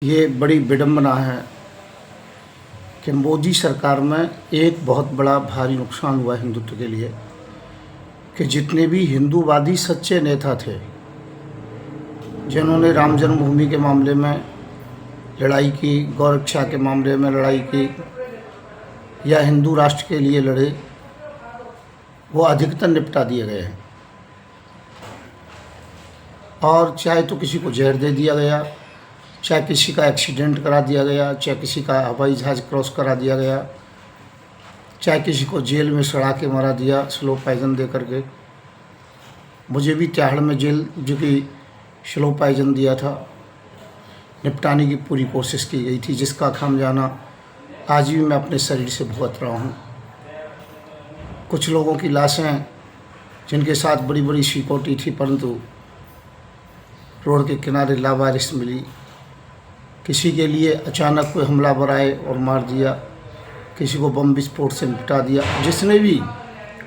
ये बड़ी विडंबना है कि मोदी सरकार में एक बहुत बड़ा भारी नुकसान हुआ हिंदुत्व के लिए कि जितने भी हिंदूवादी सच्चे नेता थे जिन्होंने राम जन्मभूमि के मामले में लड़ाई की, गौरक्षा के मामले में लड़ाई की या हिंदू राष्ट्र के लिए लड़े, वो अधिकतर निपटा दिए गए हैं। और चाहे तो किसी को जहर दे दिया गया, चाहे किसी का एक्सीडेंट करा दिया गया, चाहे किसी का हवाई जहाज़ क्रॉस करा दिया गया, चाहे किसी को जेल में सड़ा के मारा दिया स्लो पॉइजन दे करके। मुझे भी तिहाड़ में जेल जो कि स्लो पॉइजन दिया था, निपटाने की पूरी कोशिश की गई थी, जिसका खामियाजा आज भी मैं अपने शरीर से भुगत रहा हूँ। कुछ लोगों की लाशें जिनके साथ बड़ी बड़ी सिक्योरिटी थी परंतु रोड के किनारे लावारिस मिली। किसी के लिए अचानक कोई हमलावर आए और मार दिया, किसी को बम विस्फोट से निपटा दिया। जिसने भी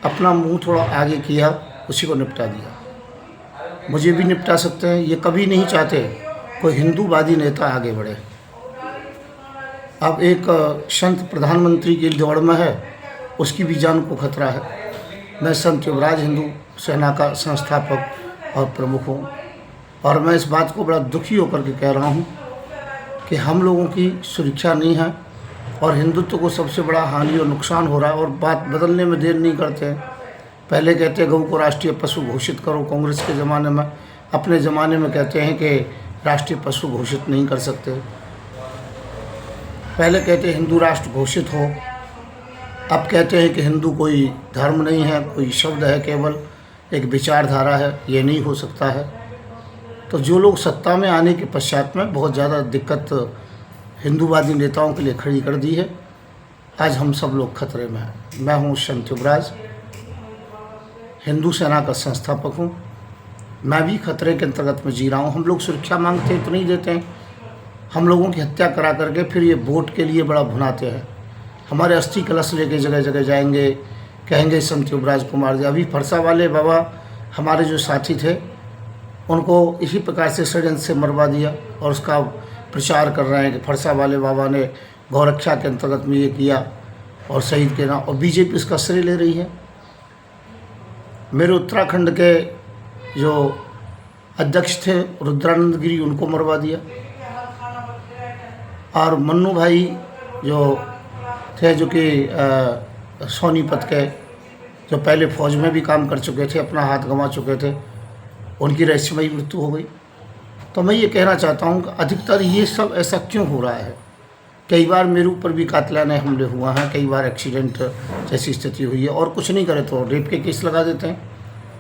अपना मुंह थोड़ा आगे किया उसी को निपटा दिया। मुझे भी निपटा सकते हैं, ये कभी नहीं चाहते कोई हिंदूवादी नेता आगे बढ़े। अब एक संत प्रधानमंत्री की दौड़ में है, उसकी भी जान को खतरा है। मैं संत युवराज हिंदू सेना का संस्थापक और प्रमुख हूँ और मैं इस बात को बड़ा दुखी होकर के कह रहा हूँ कि हम लोगों की सुरक्षा नहीं है और हिंदुत्व को सबसे बड़ा हानि और नुकसान हो रहा है। और बात बदलने में देर नहीं करते हैं। पहले कहते गऊ को राष्ट्रीय पशु घोषित करो, कांग्रेस के ज़माने में। अपने ज़माने में कहते हैं कि राष्ट्रीय पशु घोषित नहीं कर सकते। पहले कहते हिंदू राष्ट्र घोषित हो, अब कहते हैं कि हिंदू कोई धर्म नहीं है, कोई शब्द है, केवल एक विचारधारा है। ये नहीं हो सकता है। तो जो लोग सत्ता में आने के पश्चात में बहुत ज़्यादा दिक्कत हिंदूवादी नेताओं के लिए खड़ी कर दी है, आज हम सब लोग खतरे में हैं। मैं हूँ संत युवराज, हिंदू सेना का संस्थापक हूँ। मैं भी खतरे के अंतर्गत में जी रहा हूँ। हम लोग सुरक्षा मांगते हैं तो नहीं देते हैं। हम लोगों की हत्या करा करके फिर ये वोट के लिए बड़ा भुनाते हैं। हमारे अस्थि कलश लेके जगह जगह जाएंगे, कहेंगे संत युवराज को मार दिया। अभी फरसा वाले बाबा हमारे जो साथी थे उनको इसी प्रकार से षड्यंत्र से मरवा दिया और उसका प्रचार कर रहे हैं कि फरसा वाले बाबा ने गौरक्षा के अंतर्गत में ये किया और शहीद के नाम, और बीजेपी इसका श्रेय ले रही है। मेरे उत्तराखंड के जो अध्यक्ष थे रुद्रानंद गिरी, उनको मरवा दिया। और मन्नू भाई जो थे, जो कि सोनीपत के, जो पहले फौज में भी काम कर चुके थे, अपना हाथ गंवा चुके थे, उनकी रहस्यमयी मृत्यु हो गई। तो मैं ये कहना चाहता हूँ कि अधिकतर ये सब ऐसा क्यों हो रहा है। कई बार मेरे ऊपर भी कातिलाना हमले हुआ है, कई बार एक्सीडेंट जैसी स्थिति हुई है और कुछ नहीं करे तो रेप के केस लगा देते हैं।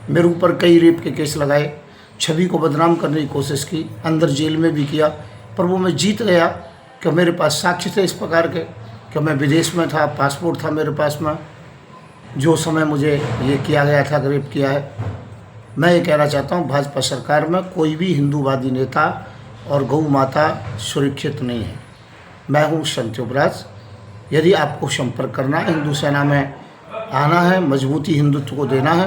मेरे ऊपर कई रेप के केस लगाए, छवि को बदनाम करने की कोशिश की, अंदर जेल में भी किया, पर वो मैं जीत गया कि मेरे पास साक्ष्य थे इस प्रकार के कि मैं विदेश में था, पासपोर्ट था मेरे पास में, जो समय मुझे ये किया गया था, रेप किया है। मैं ये कहना चाहता हूँ भाजपा सरकार में कोई भी हिंदूवादी नेता और गौ माता सुरक्षित नहीं है। मैं हूँ संत युवराज। यदि आपको संपर्क करना है, हिंदू सेना में आना है, मजबूती हिंदुत्व को देना है,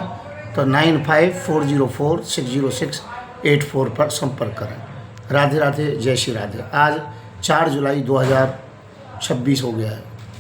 तो 9540460684 पर संपर्क करें। राधे राधे, जय श्री राधे। आज 4 जुलाई 2026 हो गया है।